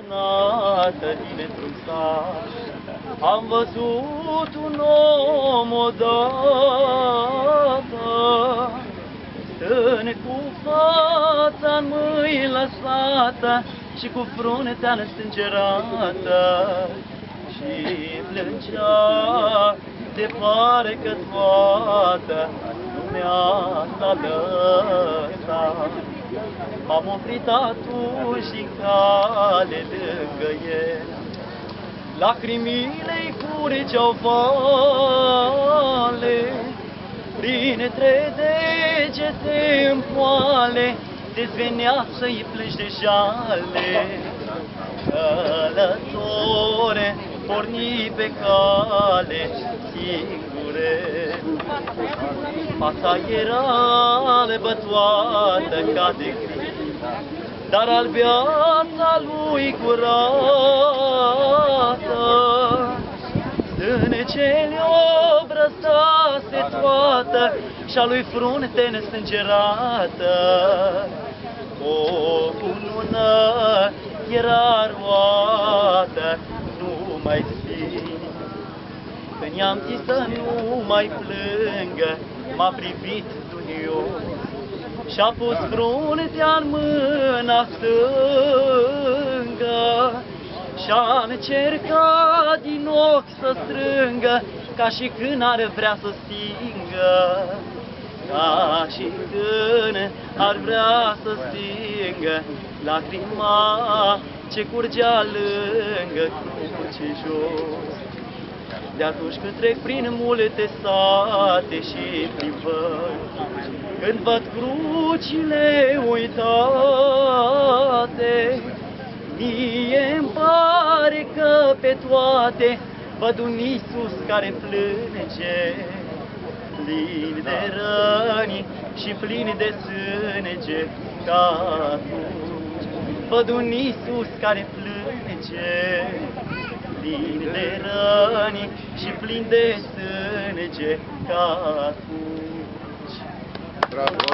minunată dintr-un sat. Am văzut un om odată, stând cu fața în mâini lăsată și cu fruntea însângerată, și plângea de pare că toată lumea s-a lăsat. M-am oprit atunci din cale lângă el, lacrimile-i curgeau vale, printre degete în poale, dezvenea să-i plângi de jale. Călătore, porni pe cale singure, fața era albătoată ca de gri, dar albeața lui curată, stânecele obrăsase toată și-a lui frunte nesângerată. O cunună era roată, nu mai zi. Când i-am zis să nu mai plângă, m-a privit dunios și-a pus fruntea în mâna stângă și-a încercat din ochi să strângă, ca și când ar vrea să stingă, ca și când ar vrea să stingă lacrima ce curgea lângă cruce jos. De atunci când trec prin multe sate și plimbări, când văd crucile uitate, mie-mi pare că pe toate văd un Iisus care plânge, plin de răni și plin de sânge ca atunci. Văd un Iisus care plânge, plin de răni și plin de sânge ca atunci. Bravo!